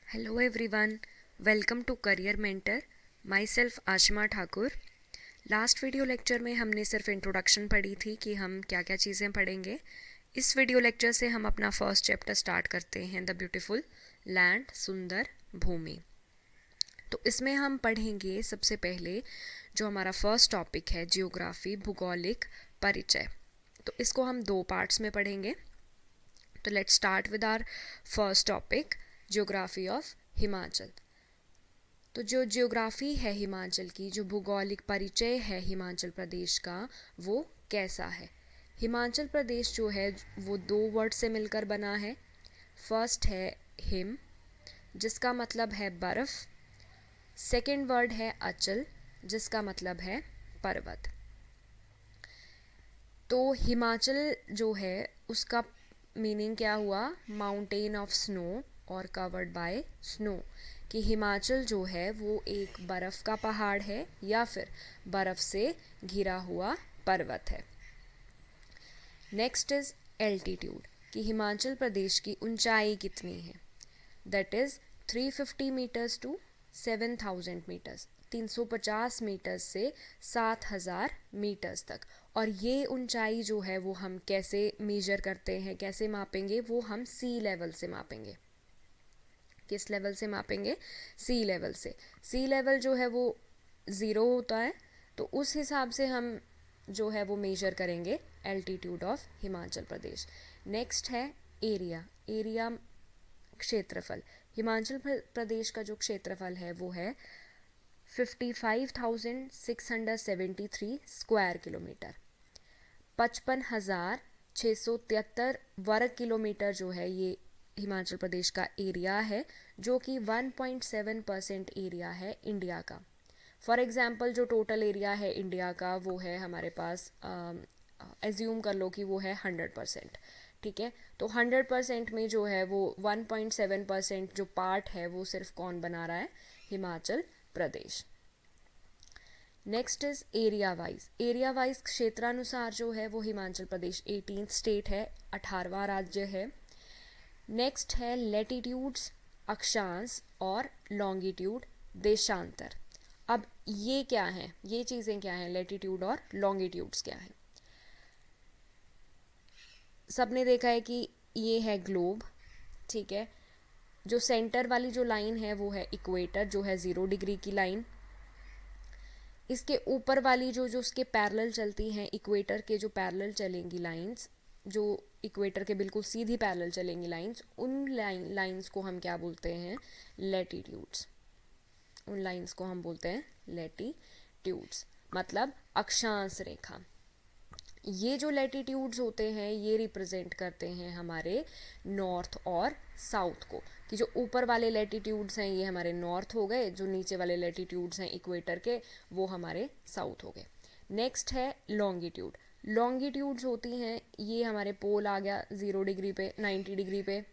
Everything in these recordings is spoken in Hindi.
Hello everyone, welcome to career mentor. Myself Ashma Thakur. Last video lecture में हमने सिर्फ इंट्रोडक्शन पढ़ी थी कि हम क्या क्या चीज़ें पढ़ेंगे। इस वीडियो लेक्चर से हम अपना फर्स्ट चैप्टर स्टार्ट करते हैं, द ब्यूटीफुल लैंड, सुंदर भूमि। तो इसमें हम पढ़ेंगे सबसे पहले जो हमारा फर्स्ट टॉपिक है, जियोग्राफी, भूगोलिक परिचय। तो इसको हम दो पार्ट्स में पढ़ेंगे। तो let's start with our first topic, geography of Himachal. तो जो ज्योग्राफी है हिमाचल की, जो भूगोलिक परिचय है हिमाचल प्रदेश का, वो कैसा है। हिमाचल प्रदेश जो है वो दो वर्ड से मिलकर बना है। फर्स्ट है हिम, जिसका मतलब है बर्फ़। सेकंड वर्ड है अचल, जिसका मतलब है पर्वत। तो हिमाचल जो है उसका मीनिंग क्या हुआ, माउंटेन ऑफ स्नो और कवर्ड बाय स्नो। कि हिमाचल जो है वो एक बर्फ़ का पहाड़ है या फिर बर्फ़ से घिरा हुआ पर्वत है। नेक्स्ट इज़ एल्टीट्यूड, कि हिमाचल प्रदेश की ऊंचाई कितनी है। That is 350 metres to 7000 metres, 350 metres से 7000 मीटर्स तक। और ये ऊंचाई जो है वो हम कैसे मेजर करते हैं, कैसे मापेंगे, वो हम सी लेवल से मापेंगे। किस लेवल से मापेंगे? सी लेवल से। सी लेवल जो है वो 0 होता है, तो उस हिसाब से हम जो है वो मेजर करेंगे altitude of Himachal Pradesh. Next है एरिया। एरिया क्षेत्रफल। हिमाचल प्रदेश का जो क्षेत्रफल है वो है 55,673 स्क्वायर किलोमीटर। 55,673 वर्ग किलोमीटर जो है ये हिमाचल प्रदेश का एरिया है, जो कि 1.7% एरिया है इंडिया का। फॉर एग्जांपल जो टोटल एरिया है इंडिया का वो है हमारे पास, एज्यूम कर लो कि वो है 100%। ठीक है, तो 100% में जो है वो 1.7% जो पार्ट है वो सिर्फ कौन बना रहा है? Himachal Pradesh. Next is area wise. Area wise क्षेत्रानुसार जो है वो हिमाचल प्रदेश 18th स्टेट है, 18वां राज्य है। नेक्स्ट है लेटीट्यूड्स, अक्षांश, और लॉन्गिट्यूड, देशांतर। अब ये क्या है, ये चीज़ें क्या हैं, लेटीट्यूड और लॉन्गिट्यूड्स क्या हैं। सबने देखा है कि ये है ग्लोब, ठीक है। जो सेंटर वाली जो लाइन है वो है इक्वेटर, जो है 0 डिग्री की लाइन। इसके ऊपर वाली जो जो उसके पैरेलल चलती हैं, इक्वेटर के जो पैरेलल चलेंगी लाइंस, जो इक्वेटर के बिल्कुल सीधी पैरेलल चलेंगी लाइंस, उन लाइंस को हम क्या बोलते हैं? लेटीट्यूड्स। उन लाइंस को हम बोलते हैं लेटीट्यूड्स, मतलब अक्षांश रेखा। ये जो लेटीट्यूड्स होते हैं ये रिप्रेजेंट करते हैं हमारे नॉर्थ और साउथ को। कि जो ऊपर वाले लेटीट्यूड्स हैं ये हमारे नॉर्थ हो गए, जो नीचे वाले लेटीट्यूड्स हैं इक्वेटर के वो हमारे साउथ हो गए। नेक्स्ट है लॉन्गिट्यूड। लॉन्गिट्यूड्स होती हैं, ये हमारे पोल आ गया 0 डिग्री पे, 90 डिग्री पे,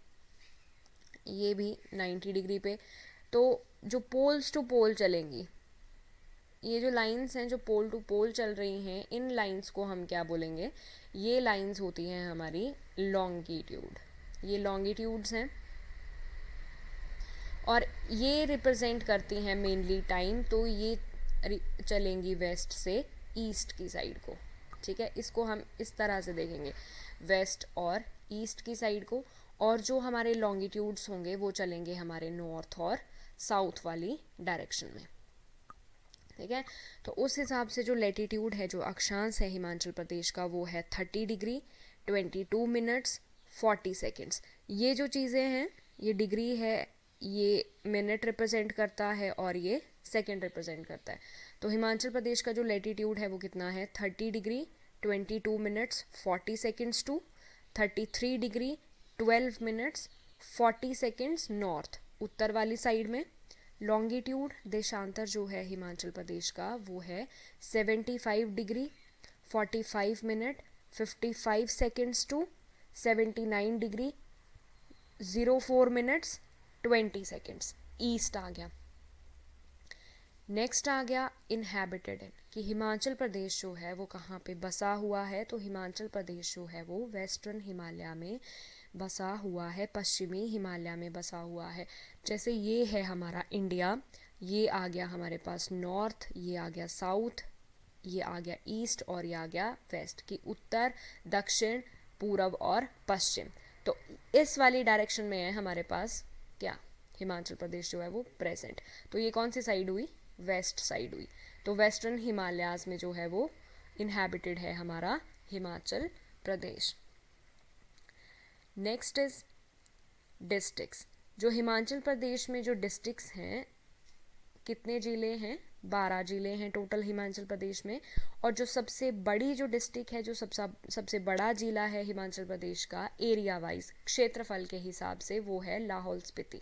ये भी 90 डिग्री पे। तो जो पोल्स टू पोल चलेंगी, ये जो लाइंस हैं जो पोल टू पोल चल रही हैं, इन लाइंस को हम क्या बोलेंगे? ये लाइंस होती हैं हमारी लॉन्गिट्यूड। ये लॉन्गिट्यूड्स हैं और ये रिप्रेजेंट करती हैं मेनली टाइम। तो ये चलेंगी वेस्ट से ईस्ट की साइड को, ठीक है। इसको हम इस तरह से देखेंगे, वेस्ट और ईस्ट की साइड को। और जो हमारे लॉन्गिट्यूड्स होंगे वो चलेंगे हमारे नॉर्थ और साउथ वाली डायरेक्शन में, ठीक है। तो उस हिसाब से जो लेटीट्यूड है, जो अक्षांश है हिमाचल प्रदेश का, वो है 30 डिग्री 22 मिनट्स 40 सेकेंड्स। ये जो चीज़ें हैं, ये डिग्री है, ये मिनट रिप्रेजेंट करता है और ये सेकेंड रिप्रेजेंट करता है। तो हिमाचल प्रदेश का जो लेटीट्यूड है वो कितना है? 30 degree 22 minutes 40 seconds to 33 degree 12 minutes 40 seconds north, उत्तर वाली साइड में। लॉन्गिट्यूड, देशांतर जो है हिमाचल प्रदेश का, वो है 75 degree 45 minute 55 seconds to 79 degree 04 minutes 20 seconds, east आ गया। नेक्स्ट आ गया इनहैबिटेड इन, कि हिमाचल प्रदेश जो है वो कहाँ पे बसा हुआ है। तो हिमाचल प्रदेश जो है वो वेस्टर्न हिमालय में बसा हुआ है, पश्चिमी हिमालय में बसा हुआ है। जैसे ये है हमारा इंडिया, ये आ गया हमारे पास नॉर्थ, ये आ गया साउथ, ये आ गया ईस्ट और ये आ गया वेस्ट, की उत्तर, दक्षिण, पूरब और पश्चिम। तो इस वाली डायरेक्शन में है हमारे पास क्या, हिमाचल प्रदेश जो है वो प्रेजेंट। तो ये कौन सी साइड हुई, वेस्ट साइड हुई। तो वेस्टर्न हिमालयाज में जो है वो इनहैबिटेड है हमारा Himachal Pradesh. Next is districts. जो हिमाचल प्रदेश में जो डिस्ट्रिक्ट्स हैं, कितने ज़िले हैं, 12 ज़िले हैं टोटल हिमाचल प्रदेश में। और जो सबसे बड़ी जो डिस्ट्रिक्ट है, जो सबसे बड़ा ज़िला है हिमाचल प्रदेश का एरिया वाइज, क्षेत्रफल के हिसाब से, वो है लाहौल स्पीति।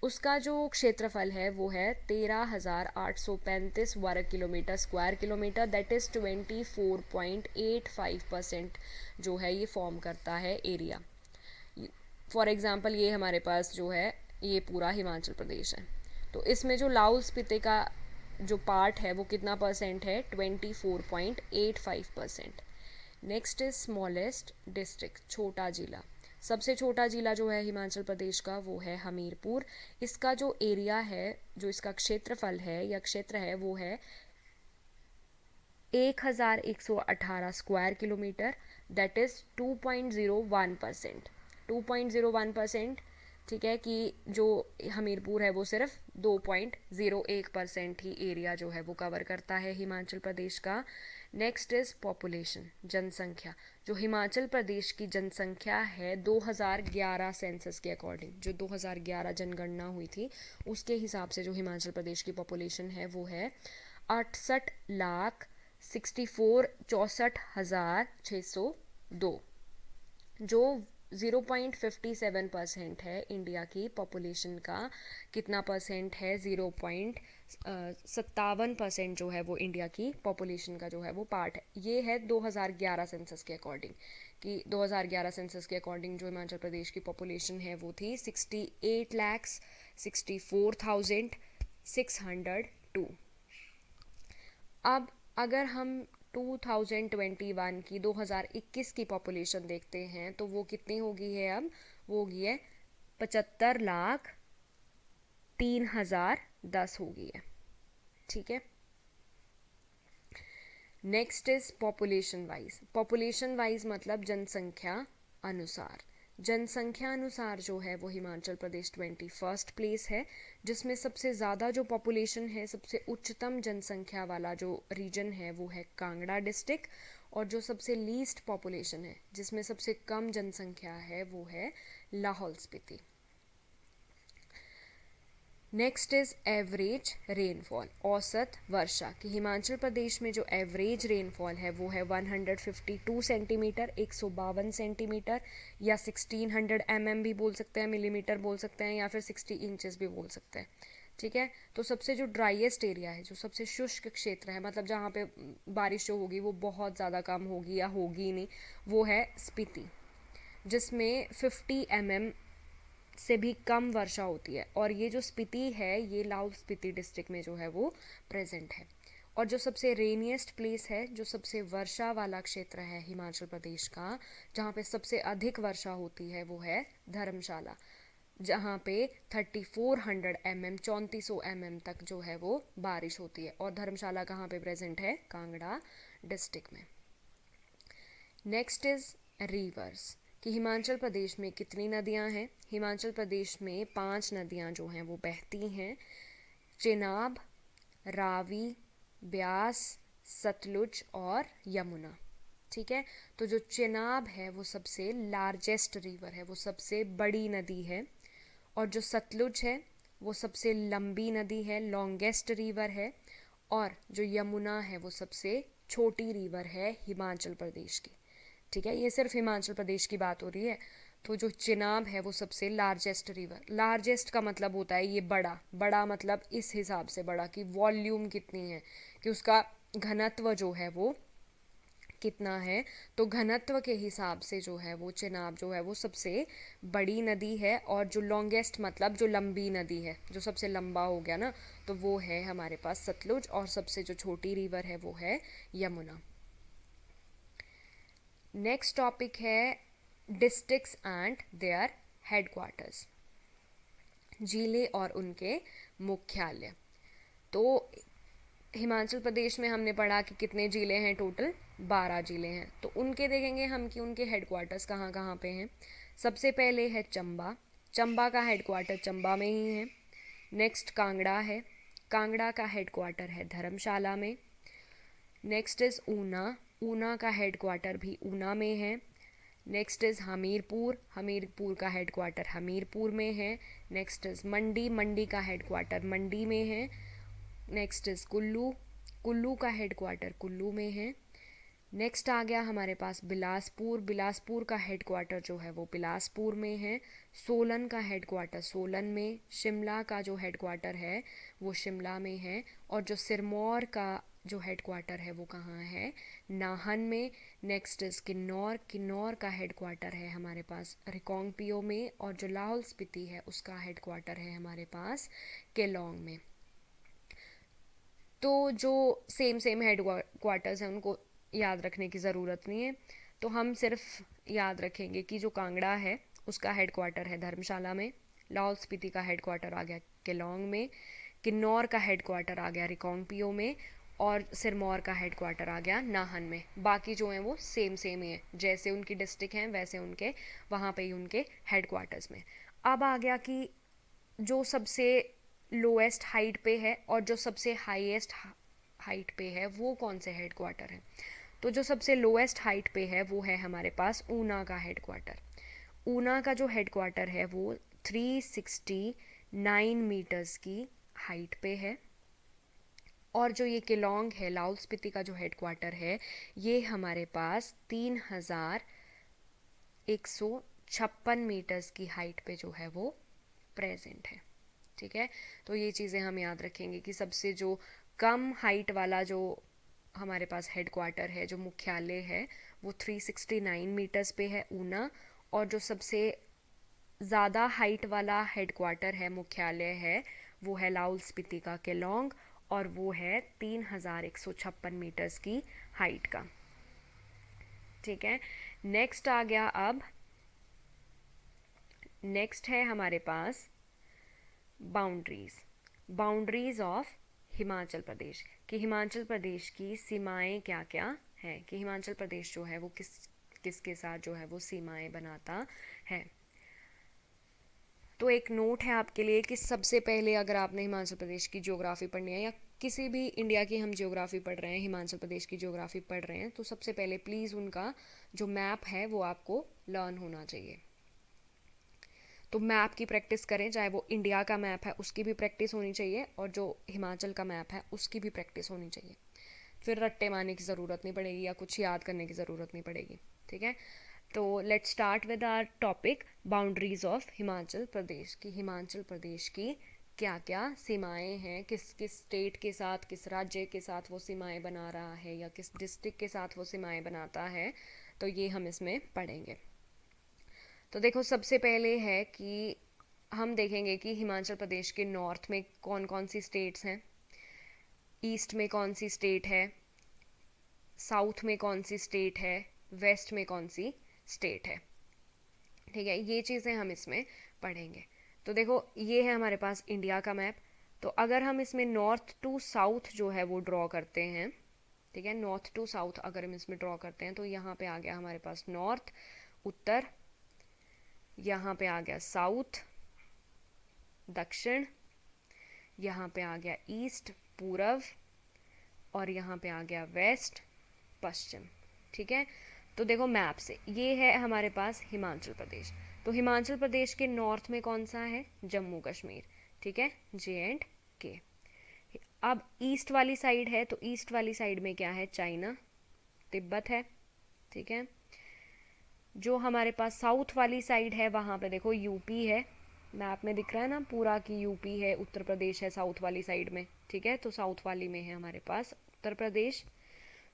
उसका जो क्षेत्रफल है वो है 13,835 वर्ग kilometre, square kilometre, that is 24.85% जो है ये फॉर्म करता है एरिया। फॉर एग्ज़ाम्पल ये हमारे पास जो है ये पूरा हिमाचल प्रदेश है, तो इसमें जो लाहौल स्पीति का जो पार्ट है वो कितना परसेंट है, 24.85%। नेक्स्ट इज स्मॉलेस्ट डिस्ट्रिक्ट, छोटा जिला। सबसे छोटा जिला जो है हिमाचल प्रदेश का वो है हमीरपुर। इसका जो एरिया है, जो इसका क्षेत्रफल है या क्षेत्र है, वो है 1118 स्क्वायर किलोमीटर, दैट इज़ 2.01%। 2.01%, ठीक है, कि जो हमीरपुर है वो सिर्फ 2.01% ही एरिया जो है वो कवर करता है हिमाचल प्रदेश का। नेक्स्ट इज पॉपुलेशन, जनसंख्या। जो हिमाचल प्रदेश की जनसंख्या है 2011 सेंसस के अकॉर्डिंग, जो 2011 जनगणना हुई थी उसके हिसाब से जो हिमाचल प्रदेश की पॉपुलेशन है वो है 68,64,64,602, जो 0.57% है इंडिया की पॉपुलेशन का। कितना परसेंट है, 0.57% जो है वो इंडिया की पॉपुलेशन का जो है वो पार्ट है। ये है 2011 सेंसस के अकॉर्डिंग, कि 2011 सेंसस के अकॉर्डिंग जो हिमाचल प्रदेश की पॉपुलेशन है वो थी 68,64,602। अब अगर हम 2021 की 2021 की पॉपुलेशन देखते हैं तो वो कितनी होगी है, अब वो होगी है 75,03,010 होगी है, ठीक है। Next is population wise. Population wise मतलब जनसंख्या अनुसार। जनसंख्या अनुसार जो है वो हिमाचल प्रदेश 21st प्लेस है, जिसमें सबसे ज़्यादा जो पॉपुलेशन है, सबसे उच्चतम जनसंख्या वाला जो रीजन है वो है कांगड़ा डिस्ट्रिक्ट। और जो सबसे लीस्ट पॉपुलेशन है, जिसमें सबसे कम जनसंख्या है, वो है Lahaul Spiti. Next is average rainfall, औसत वर्षा। कि हिमाचल प्रदेश में जो एवरेज रेनफॉल है वो है 152 सेंटीमीटर, 152 सेंटीमीटर, या 1600 mm भी बोल सकते हैं, मिलीमीटर बोल सकते हैं, या फिर 60 इंचेस भी बोल सकते हैं, ठीक है। तो सबसे जो ड्राइएस्ट एरिया है, जो सबसे शुष्क क्षेत्र है, मतलब जहाँ पे बारिश जो होगी वो बहुत ज़्यादा कम होगी या होगी नहीं, वो है स्पीति, जिसमें 50 mm से भी कम वर्षा होती है। और ये जो स्पीति है ये लाहौल स्पीति डिस्ट्रिक्ट में जो है वो प्रेजेंट है। और जो सबसे रेनिएस्ट प्लेस है, जो सबसे वर्षा वाला क्षेत्र है हिमाचल प्रदेश का, जहाँ पे सबसे अधिक वर्षा होती है, वो है धर्मशाला, जहाँ पे 3400 mm 3400 mm तक जो है वो बारिश होती है। और धर्मशाला कहाँ पे प्रेजेंट है, कांगड़ा डिस्ट्रिक्ट में। नेक्स्ट इज रिवर्स, कि हिमाचल प्रदेश में कितनी नदियां हैं। हिमाचल प्रदेश में 5 नदियां जो हैं वो बहती हैं, चेनाब, रावी, ब्यास, सतलुज और यमुना, ठीक है। तो जो चेनाब है वो सबसे लार्जेस्ट रिवर है, वो सबसे बड़ी नदी है। और जो सतलुज है वो सबसे लंबी नदी है, लॉन्गेस्ट रिवर है। और जो यमुना है वो सबसे छोटी रिवर है हिमाचल प्रदेश की, ठीक है। ये सिर्फ हिमाचल प्रदेश की बात हो रही है। तो जो चिनाब है वो सबसे लार्जेस्ट रिवर, लार्जेस्ट का मतलब होता है ये बड़ा, बड़ा मतलब इस हिसाब से बड़ा कि वॉल्यूम कितनी है, कि उसका घनत्व जो है वो कितना है। तो घनत्व के हिसाब से जो है वो चिनाब जो है वो सबसे बड़ी नदी है। और जो लॉन्गेस्ट मतलब जो लंबी नदी है, जो सबसे लंबा हो गया ना, तो वो है हमारे पास सतलुज। और सबसे जो छोटी रिवर है वो है यमुना। नेक्स्ट टॉपिक है डिस्ट्रिक्ट्स एंड देयर हेडक्वार्टर्स, जिले और उनके मुख्यालय। तो हिमाचल प्रदेश में हमने पढ़ा कि कितने जिले हैं, टोटल 12 जिले हैं। तो उनके देखेंगे हम कि उनके हेडक्वार्टर्स कहाँ कहाँ पे हैं। सबसे पहले है चंबा, चंबा का हेडक्वार्टर चंबा में ही है। नेक्स्ट कांगड़ा है, कांगड़ा का हेडक्वार्टर है धर्मशाला में। नेक्स्ट इज़ ऊना, ऊना का हेडक्वार्टर भी ऊना में है। नेक्स्ट इज़ हमीरपुर, हमीरपुर का हेडक्वार्टर हमीरपुर में है। नेक्स्ट इज़ मंडी, मंडी का हेडक्वार्टर मंडी में है। नेक्स्ट इज़ कुल्लू, कुल्लू का हेडक्वार्टर कुल्लू में है। नेक्स्ट आ गया हमारे पास बिलासपुर, बिलासपुर का हेडक्वार्टर जो है वो बिलासपुर में है। सोलन का हेडक्वार्टर सोलन में। शिमला का जो हेडक्वार्टर है वो शिमला में है। और जो सिरमौर का जो हेडक्वार्टर है वो कहाँ है, नाहन में। नेक्स्ट इज़ किन्नौर, किन्नौर का हेडक्वार्टर है हमारे पास रिकांगपिओ में। और जो लाहौल स्पीति है उसका हेडक्वार्टर है हमारे पास केलोंग में। तो जो सेम सेम हेड क्वार्टर्स हैं उनको याद रखने की ज़रूरत नहीं है। तो हम सिर्फ याद रखेंगे कि जो कांगड़ा है उसका हेड क्वार्टर है धर्मशाला में। लाहौल स्पीति का हेड क्वार्टर आ गया केलोंग में। किन्नौर का हेड क्वार्टर आ गया रिकांगपिओ में। और सिरमौर का हेड क्वार्टर आ गया नाहन में। बाकी जो हैं वो सेम सेम ही है, जैसे उनकी डिस्ट्रिक्ट हैं वैसे उनके वहाँ पे ही उनके हेड क्वार्टर्स में। अब आ गया कि जो सबसे लोएस्ट हाइट पे है और जो सबसे हाईएस्ट हाइट पे है वो कौन से हेड क्वार्टर है। तो जो सबसे लोएस्ट हाइट पे है वो है हमारे पास ऊना का हेड क्वार्टर। ऊना का जो हेड क्वार्टर है वो 369 मीटर्स की हाइट पे है। और जो ये केलोंग है, लाहौल स्पीति का जो हेड क्वार्टर है, ये हमारे पास 3156 मीटर्स की हाइट पे जो है वो प्रेजेंट है। ठीक है, तो ये चीज़ें हम याद रखेंगे कि सबसे जो कम हाइट वाला जो हमारे पास हेड क्वार्टर है, जो मुख्यालय है, वो 369 मीटर्स पे है ऊना। और जो सबसे ज़्यादा हाइट वाला हेड क्वार्टर है, मुख्यालय है, वो है लाहौल स्पीति का केलोंग और वो है 3156 मीटर्स की हाइट का। ठीक है, नेक्स्ट आ गया, अब नेक्स्ट है हमारे पास boundaries, boundaries of Himachal Pradesh, कि हिमाचल प्रदेश की सीमाएं क्या क्या हैं, कि हिमाचल प्रदेश जो है वो किसके साथ जो है वो सीमाएं बनाता है। तो एक नोट है आपके लिए कि सबसे पहले अगर आपने हिमाचल प्रदेश की ज्योग्राफी पढ़नी है या किसी भी इंडिया की हम ज्योग्राफी पढ़ रहे हैं, हिमाचल प्रदेश की ज्योग्राफी पढ़ रहे हैं, तो सबसे पहले प्लीज़ उनका जो मैप है वो आपको लर्न होना चाहिए। तो मैप की प्रैक्टिस करें, चाहे वो इंडिया का मैप है उसकी भी प्रैक्टिस होनी चाहिए और जो हिमाचल का मैप है उसकी भी प्रैक्टिस होनी चाहिए। फिर रट्टे मारने की ज़रूरत नहीं पड़ेगी या कुछ याद करने की ज़रूरत नहीं पड़ेगी। ठीक है, तो let's start with our topic boundaries of Himachal Pradesh, की हिमाचल प्रदेश की क्या क्या सीमाएं हैं, किस किस स्टेट के साथ, किस राज्य के साथ वो सीमाएं बना रहा है या किस डिस्ट्रिक्ट के साथ वो सीमाएं बनाता है। तो ये हम इसमें पढ़ेंगे। तो देखो, सबसे पहले है कि हम देखेंगे कि हिमाचल प्रदेश के नॉर्थ में कौन कौन सी स्टेट्स हैं, ईस्ट में कौन सी स्टेट है, साउथ में कौन सी स्टेट है, वेस्ट में कौन सी स्टेट है। ठीक है, ये चीज़ें हम इसमें पढ़ेंगे। तो देखो, ये है हमारे पास इंडिया का मैप। तो अगर हम इसमें नॉर्थ टू साउथ जो है वो ड्रॉ करते हैं, ठीक है, नॉर्थ टू साउथ अगर हम इसमें ड्रॉ करते हैं तो यहाँ पे आ गया हमारे पास नॉर्थ, उत्तर, यहाँ पे आ गया साउथ, दक्षिण, यहाँ पे आ गया ईस्ट, पूरब, और यहाँ पे आ गया वेस्ट, पश्चिम। ठीक है, तो देखो मैप से ये है हमारे पास हिमाचल प्रदेश। तो हिमाचल प्रदेश के नॉर्थ में कौन सा है, जम्मू कश्मीर। ठीक है, JNK। अब ईस्ट वाली साइड है, तो ईस्ट वाली साइड में क्या है, चाइना, तिब्बत है। ठीक है, जो हमारे पास साउथ वाली साइड है वहाँ पे देखो यूपी है, मैप में दिख रहा है ना पूरा कि यूपी है, उत्तर प्रदेश है साउथ वाली साइड में। ठीक है, तो साउथ वाली में है हमारे पास उत्तर प्रदेश।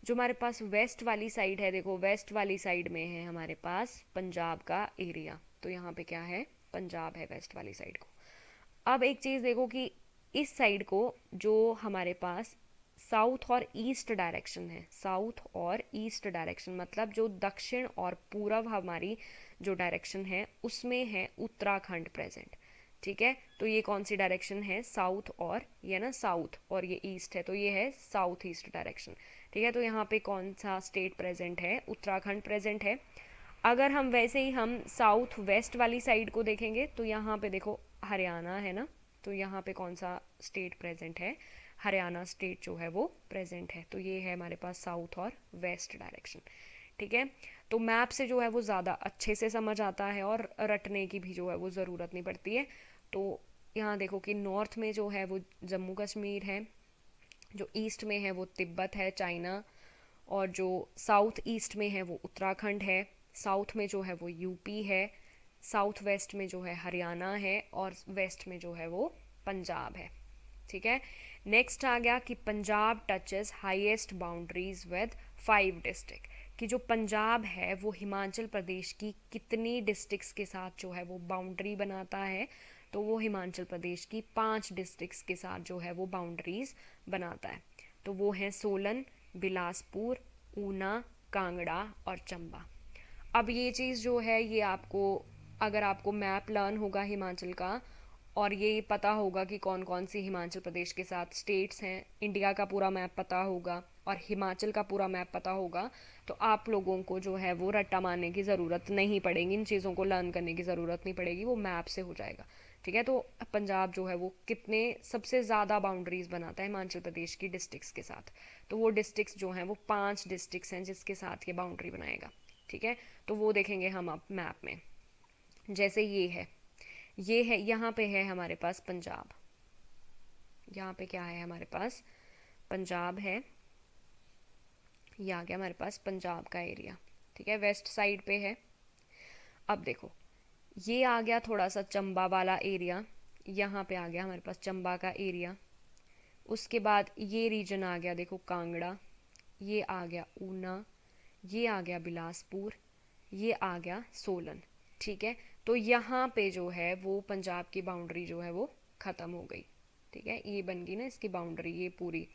जो हमारे पास वेस्ट वाली साइड है, देखो वेस्ट वाली साइड में है हमारे पास पंजाब का एरिया, तो यहाँ पे क्या है, पंजाब है वेस्ट वाली साइड को। अब एक चीज़ देखो कि इस साइड को जो हमारे पास साउथ और ईस्ट डायरेक्शन है, साउथ और ईस्ट डायरेक्शन मतलब जो दक्षिण और पूर्व हमारी जो डायरेक्शन है उसमें है उत्तराखंड प्रेजेंट। ठीक है, तो ये कौन सी डायरेक्शन है, साउथ, और ये ना साउथ और ये ईस्ट है, तो ये है साउथ ईस्ट डायरेक्शन। ठीक है, तो यहाँ पे कौन सा स्टेट प्रेजेंट है, उत्तराखंड प्रेजेंट है। अगर हम वैसे ही हम साउथ वेस्ट वाली साइड को देखेंगे तो यहाँ पे देखो हरियाणा है ना, तो यहाँ पे कौन सा स्टेट प्रेजेंट है, हरियाणा स्टेट जो है वो प्रेजेंट है। तो ये है हमारे पास साउथ और वेस्ट डायरेक्शन। ठीक है, तो मैप से जो है वो ज़्यादा अच्छे से समझ आता है और रटने की भी जो है वो ज़रूरत नहीं पड़ती है। तो यहाँ देखो कि नॉर्थ में जो है वो जम्मू कश्मीर है, जो ईस्ट में है वो तिब्बत है, चाइना, और जो साउथ ईस्ट में है वो उत्तराखंड है, साउथ में जो है वो यूपी है, साउथ वेस्ट में जो है हरियाणा है, और वेस्ट में जो है वो पंजाब है। ठीक है, नेक्स्ट आ गया कि Punjab touches highest boundaries with 5 district, कि जो पंजाब है वो हिमाचल प्रदेश की कितनी डिस्ट्रिक्ट्स के साथ जो है वो बाउंड्री बनाता है, तो वो हिमाचल प्रदेश की 5 डिस्ट्रिक्ट्स के साथ जो है वो बाउंड्रीज बनाता है। तो वो है सोलन, बिलासपुर, ऊना, कांगड़ा और चंबा। अब ये चीज़ जो है ये आपको, अगर आपको मैप लर्न होगा हिमाचल का और ये पता होगा कि कौन कौन सी हिमाचल प्रदेश के साथ स्टेट्स हैं, इंडिया का पूरा मैप पता होगा और हिमाचल का पूरा मैप पता होगा, तो आप लोगों को जो है वो रट्टा मारने की ज़रूरत नहीं पड़ेगी, इन चीज़ों को लर्न करने की ज़रूरत नहीं पड़ेगी, वो मैप से हो जाएगा। ठीक है, तो पंजाब जो है वो कितने सबसे ज़्यादा बाउंड्रीज बनाता है हिमाचल प्रदेश की डिस्ट्रिक्ट्स के साथ, तो वो डिस्ट्रिक्ट्स जो हैं वो 5 डिस्ट्रिक्ट्स हैं जिसके साथ ये बाउंड्री बनाएगा। ठीक है, तो वो देखेंगे हम अब मैप में। जैसे ये है यहाँ पे है हमारे पास पंजाब, यहाँ पे क्या है हमारे पास, पंजाब है, ये आ गया हमारे पास पंजाब का एरिया। ठीक है, वेस्ट साइड पे है। अब देखो ये आ गया थोड़ा सा चंबा वाला एरिया, यहाँ पे आ गया हमारे पास चंबा का एरिया। उसके बाद ये रीजन आ गया देखो कांगड़ा, ये आ गया ऊना, ये आ गया बिलासपुर, ये आ गया सोलन। ठीक है, तो यहाँ पे जो है वो पंजाब की बाउंड्री जो है वो ख़त्म हो गई। ठीक है, ये बन गई ना इसकी बाउंड्री ये पूरी,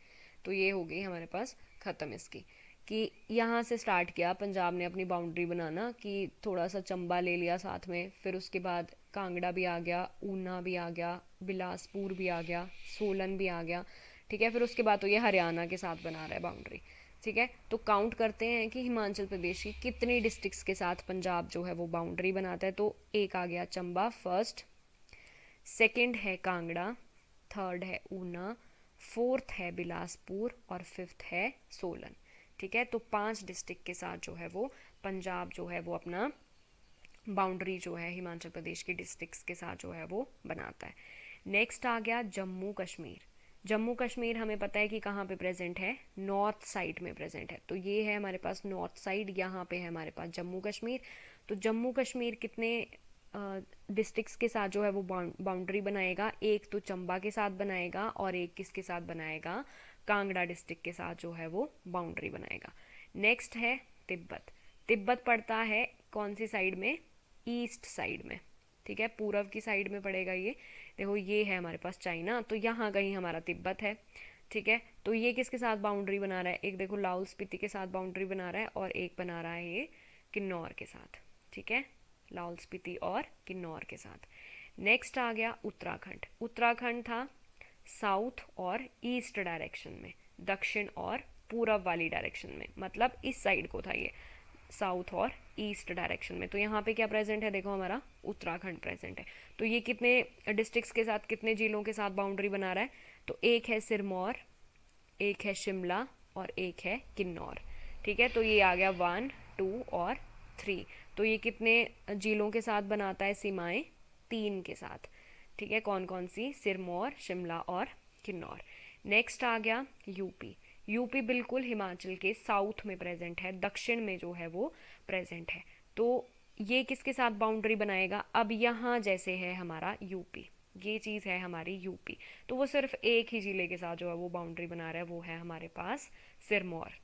तो ये हो गई हमारे पास ख़त्म इसकी, कि यहाँ से स्टार्ट किया पंजाब ने अपनी बाउंड्री बनाना, कि थोड़ा सा चंबा ले लिया साथ में, फिर उसके बाद कांगड़ा भी आ गया, ऊना भी आ गया, बिलासपुर भी आ गया, सोलन भी आ गया। ठीक है, फिर उसके बाद तो ये हरियाणा के साथ बना रहा है बाउंड्री। ठीक है, तो काउंट करते हैं कि हिमाचल प्रदेश की कितनी डिस्ट्रिक्ट्स के साथ पंजाब जो है वो बाउंड्री बनाता है। तो एक आ गया चंबा फर्स्ट, सेकंड है कांगड़ा, थर्ड है ऊना, फोर्थ है बिलासपुर और फिफ्थ है सोलन। ठीक है, तो 5 डिस्ट्रिक्ट के साथ जो है वो पंजाब जो है वो अपना बाउंड्री जो है हिमाचल प्रदेश की डिस्ट्रिक्ट्स के साथ जो है वो बनाता है। नेक्स्ट आ गया जम्मू कश्मीर। जम्मू कश्मीर हमें पता है कि कहाँ पे प्रेजेंट है, नॉर्थ साइड में प्रेजेंट है, तो ये है हमारे पास नॉर्थ साइड, यहाँ पे है हमारे पास जम्मू कश्मीर। तो जम्मू कश्मीर कितने डिस्ट्रिक्ट्स के साथ जो है वो बाउंड्री बनाएगा, एक तो चंबा के साथ बनाएगा और एक किसके साथ बनाएगा, कांगड़ा डिस्ट्रिक्ट के साथ जो है वो बाउंड्री बनाएगा। नेक्स्ट है तिब्बत। तिब्बत पड़ता है कौन सी साइड में, ईस्ट साइड में। ठीक है, पूर्व की साइड में पड़ेगा ये। देखो ये है हमारे पास चाइना, तो यहाँ कहीं हमारा तिब्बत है। ठीक है, तो ये किसके साथ बाउंड्री बना रहा है, एक देखो लाहौल स्पीति के साथ बाउंड्री बना रहा है और एक बना रहा है ये किन्नौर के साथ। ठीक है, लाहौल स्पीति और किन्नौर के साथ। नेक्स्ट आ गया उत्तराखंड। उत्तराखंड था साउथ और ईस्ट डायरेक्शन में, दक्षिण और पूरब वाली डायरेक्शन में, मतलब इस साइड को था ये, साउथ और ईस्ट डायरेक्शन में। तो यहाँ पे क्या प्रेजेंट है, देखो हमारा उत्तराखंड प्रेजेंट है। तो ये कितने डिस्ट्रिक्ट्स के साथ, कितने जिलों के साथ बाउंड्री बना रहा है, तो एक है सिरमौर, एक है शिमला और एक है किन्नौर। ठीक है, तो ये आ गया 1, 2 और 3। तो ये कितने जिलों के साथ बनाता है सीमाएं, 3 के साथ। ठीक है, कौन कौन सी, सिरमौर, शिमला और किन्नौर। नेक्स्ट आ गया यूपी। यूपी बिल्कुल हिमाचल के साउथ में प्रेजेंट है, दक्षिण में जो है वो प्रेजेंट है। तो ये किसके साथ बाउंड्री बनाएगा, अब यहाँ जैसे है हमारा यूपी, ये चीज़ है हमारी यूपी, तो वो सिर्फ एक ही जिले के साथ जो है वो बाउंड्री बना रहा है, वो है हमारे पास सिरमौर।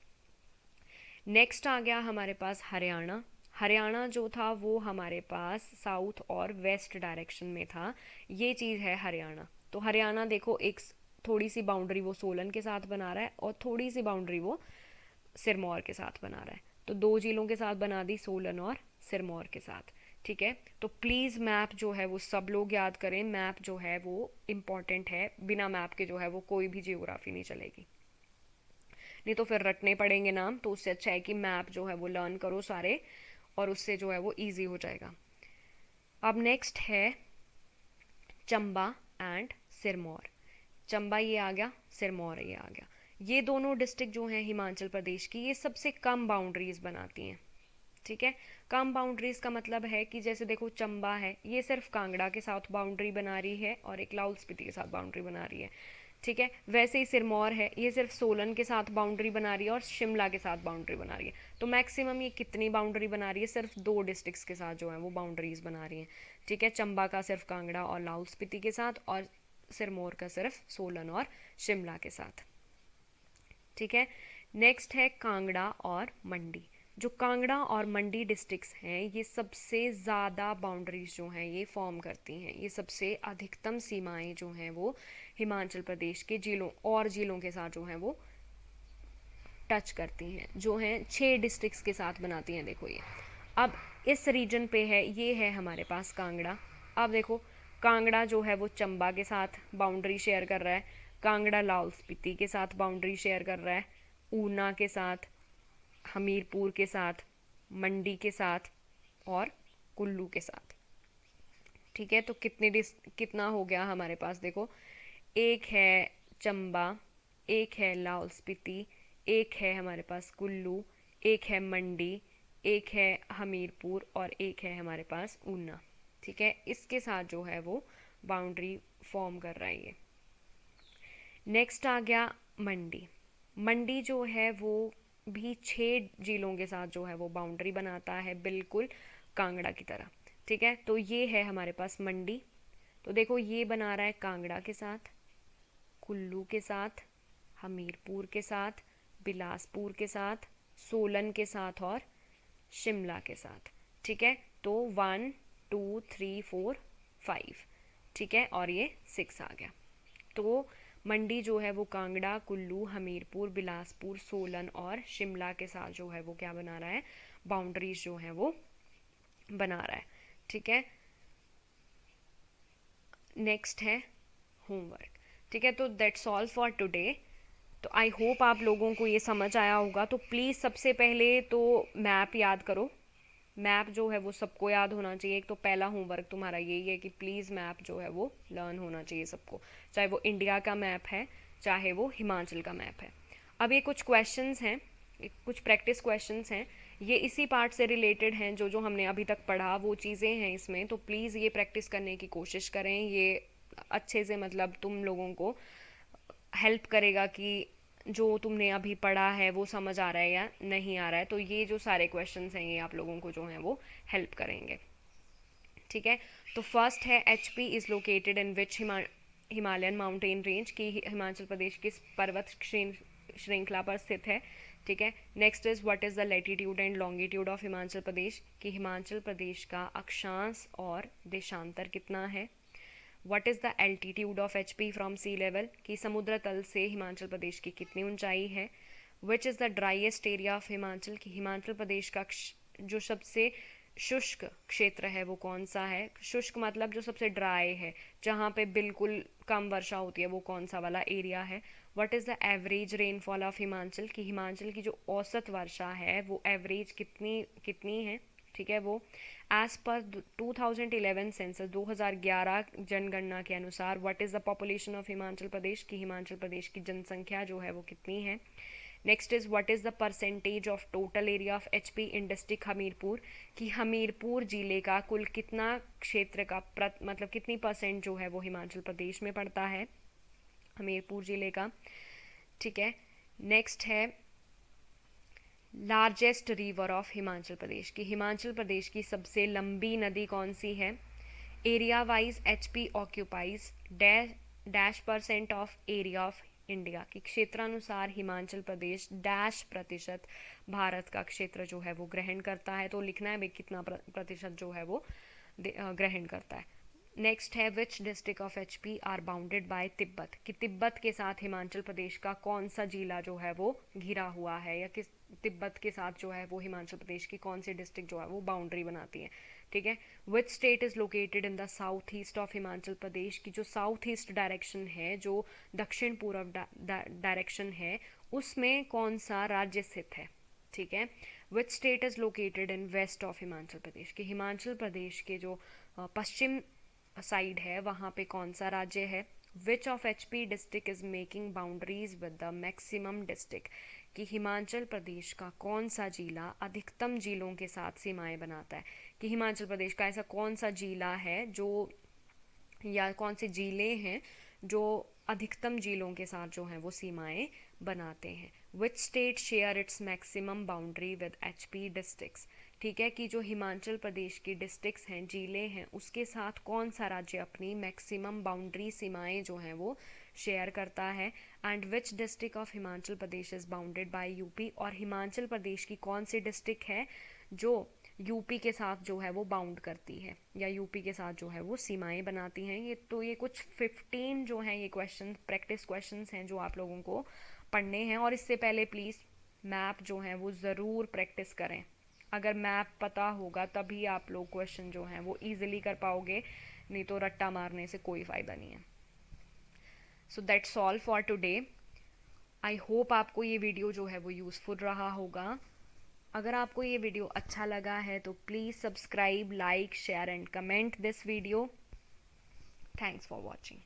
नेक्स्ट आ गया हमारे पास हरियाणा। हरियाणा जो था वो हमारे पास साउथ और वेस्ट डायरेक्शन में था, ये चीज़ है हरियाणा। तो हरियाणा देखो एक थोड़ी सी बाउंड्री वो सोलन के साथ बना रहा है और थोड़ी सी बाउंड्री वो सिरमौर के साथ बना रहा है। तो 2 जिलों के साथ बना दी, सोलन और सिरमौर के साथ। ठीक है, तो प्लीज़ मैप जो है वो सब लोग याद करें, मैप जो है वो इम्पॉर्टेंट है, बिना मैप के जो है वो कोई भी जियोग्राफी नहीं चलेगी, नहीं तो फिर रटने पड़ेंगे नाम। तो उससे अच्छा है कि मैप जो है वो लर्न करो सारे, और उससे जो है वो ईजी हो जाएगा। अब नेक्स्ट है चंबा एंड सिरमौर। चंबा ये आ गया, सिरमौर ये आ गया। ये दोनों डिस्ट्रिक्ट जो हैं हिमाचल प्रदेश की, ये सबसे कम बाउंड्रीज बनाती हैं। ठीक है, कम बाउंड्रीज का मतलब है कि जैसे देखो चंबा है, ये सिर्फ कांगड़ा के साथ बाउंड्री बना रही है और एक लाहौल स्पीति के साथ बाउंड्री बना रही है। ठीक है, वैसे ही सिरमौर है, ये सिर्फ सोलन के साथ बाउंड्री बना रही है और शिमला के साथ बाउंड्री बना रही है। तो मैक्सिमम ये कितनी बाउंड्री बना रही है, सिर्फ 2 डिस्ट्रिक्ट्स के साथ जो है वो बाउंड्रीज बना रही हैं। ठीक है, चंबा का सिर्फ कांगड़ा और लाहौल स्पीति के साथ, और सिरमौर का सिर्फ सोलन और शिमला के साथ। ठीक है, नेक्स्ट है कांगड़ा और मंडी। जो कांगड़ा और मंडी डिस्ट्रिक्ट्स हैं, ये सबसे ज़्यादा बाउंड्रीज जो हैं ये फॉर्म करती हैं, ये सबसे अधिकतम सीमाएं जो हैं वो हिमाचल प्रदेश के जिलों और जिलों के साथ जो हैं वो टच करती हैं, जो हैं 6 डिस्ट्रिक्ट्स के साथ बनाती हैं। देखो ये अब इस रीजन पे है, ये है हमारे पास कांगड़ा। अब देखो कांगड़ा जो है वो चंबा के साथ बाउंड्री शेयर कर रहा है, कांगड़ा लाहौल स्पीति के साथ बाउंड्री शेयर कर रहा है, ऊना के साथ, हमीरपुर के साथ, मंडी के साथ और कुल्लू के साथ। ठीक है, तो कितना हो गया हमारे पास, देखो एक है चंबा, एक है लाहौल स्पीति, एक है हमारे पास कुल्लू, एक है मंडी, एक है हमीरपुर और एक है हमारे पास ऊना। ठीक है, इसके साथ जो है वो बाउंड्री फॉर्म कर रहा है ये। नेक्स्ट आ गया मंडी। मंडी जो है वो भी 6 जिलों के साथ जो है वो बाउंड्री बनाता है, बिल्कुल कांगड़ा की तरह। ठीक है, तो ये है हमारे पास मंडी। तो देखो ये बना रहा है कांगड़ा के साथ, कुल्लू के साथ, हमीरपुर के साथ, बिलासपुर के साथ, सोलन के साथ और शिमला के साथ। ठीक है, तो 1 2 3 4 5। ठीक है, और ये 6 आ गया। तो मंडी जो है वो कांगड़ा, कुल्लू, हमीरपुर, बिलासपुर, सोलन और शिमला के साथ जो है वो क्या बना रहा है, बाउंड्रीज जो है वो बना रहा है। ठीक है, नेक्स्ट है होमवर्क। ठीक है, तो दैट्स ऑल फॉर टुडे। तो आई होप आप लोगों को ये समझ आया होगा। तो प्लीज़ सबसे पहले तो मैप याद करो, मैप जो है वो सबको याद होना चाहिए। एक तो पहला होमवर्क तुम्हारा यही है कि प्लीज़ मैप जो है वो लर्न होना चाहिए सबको, चाहे वो इंडिया का मैप है चाहे वो हिमाचल का मैप है। अब ये कुछ क्वेश्चंस हैं, कुछ प्रैक्टिस क्वेश्चंस हैं, ये इसी पार्ट से रिलेटेड हैं, जो जो हमने अभी तक पढ़ा वो चीज़ें हैं इसमें। तो प्लीज़ ये प्रैक्टिस करने की कोशिश करें, ये अच्छे से मतलब तुम लोगों को हेल्प करेगा कि जो तुमने अभी पढ़ा है वो समझ आ रहा है या नहीं आ रहा है। तो ये जो सारे क्वेश्चंस हैं ये आप लोगों को जो हैं वो हेल्प करेंगे। ठीक है, तो फर्स्ट है HP is located in which Himalayan mountain range, की हिमाचल प्रदेश किस पर्वत श्रृंखला पर स्थित है। ठीक है, next is what is the latitude and longitude of Himachal Pradesh, कि हिमाचल प्रदेश का अक्षांश और देशांतर कितना है। What is the altitude of HP from sea level, कि समुद्र तल से हिमाचल प्रदेश की कितनी ऊंचाई है। Which is the driest area of Himachal, कि हिमाचल प्रदेश का जो सबसे शुष्क क्षेत्र है वो कौन सा है। शुष्क मतलब जो सबसे ड्राई है, जहाँ पे बिल्कुल कम वर्षा होती है, वो कौन सा वाला एरिया है। What is the average rainfall of Himachal, कि हिमाचल की जो औसत वर्षा है वो एवरेज कितनी कितनी है। ठीक है, वो एज पर 2011 सेंसस 2011 जनगणना के अनुसार what is the population of Himachal Pradesh, की हिमाचल प्रदेश की जनसंख्या जो है वो कितनी है। Next is what is the percentage of total area of HP in district Hamirpur, कि हमीरपुर जिले का कुल कितना क्षेत्र का मतलब कितनी परसेंट जो है वो हिमाचल प्रदेश में पड़ता है, हमीरपुर जिले का। ठीक है, नेक्स्ट है largest river of Himachal Pradesh, की हिमाचल प्रदेश की सबसे लंबी नदी कौन सी है। Area wise HP occupies dash percent of area of India, की क्षेत्रानुसार हिमाचल प्रदेश डैश प्रतिशत भारत का क्षेत्र जो है वो ग्रहण करता है। तो लिखना है भाई कितना प्रतिशत जो है वो ग्रहण करता है। नेक्स्ट है which district of HP are bounded by Tibet, कि तिब्बत के साथ हिमाचल प्रदेश का कौन सा जिला जो है वो घिरा हुआ है, या किस तिब्बत के साथ जो है वो हिमाचल प्रदेश की कौन सी डिस्ट्रिक्ट जो है वो बाउंड्री बनाती है। ठीक है। Which state is located in the south east of Himachal Pradesh, की जो साउथ ईस्ट डायरेक्शन है, जो दक्षिण पूर्व डायरेक्शन है, उसमें कौन सा राज्य स्थित है। ठीक है। Which state is located in west of Himachal Pradesh, कि हिमाचल प्रदेश के जो पश्चिम साइड है वहाँ पे कौन सा राज्य है। Which of H P district is making boundaries with the maximum district, कि हिमाचल प्रदेश का कौन सा जिला अधिकतम जिलों के साथ सीमाएं बनाता है, कि हिमाचल प्रदेश का ऐसा कौन सा जिला है जो, या कौन से जिले हैं जो अधिकतम जिलों के साथ जो हैं वो सीमाएं बनाते हैं। Which state share its maximum boundary with H P districts, ठीक है, कि जो हिमाचल प्रदेश की डिस्ट्रिक्ट्स हैं, जिले हैं, उसके साथ कौन सा राज्य अपनी मैक्सिमम बाउंड्री सीमाएं जो हैं वो शेयर करता है। And which district of Himachal Pradesh is bounded by UP, और हिमाचल प्रदेश की कौन सी डिस्ट्रिक्ट है जो यूपी के साथ जो है वो बाउंड करती है, या यूपी के साथ जो है वो सीमाएं बनाती हैं। ये कुछ 15 जो हैं ये क्वेश्चन, प्रैक्टिस क्वेश्चंस हैं जो आप लोगों को पढ़ने हैं। और इससे पहले प्लीज़ मैप जो है वो ज़रूर प्रैक्टिस करें। अगर मैप पता होगा तभी आप लोग क्वेश्चन जो हैं वो ईजिली कर पाओगे, नहीं तो रट्टा मारने से कोई फ़ायदा नहीं है। So that's all for today. I hope आपको ये वीडियो जो है वो यूज़फुल रहा होगा। अगर आपको ये वीडियो अच्छा लगा है तो please subscribe, like, share and comment this video. Thanks for watching.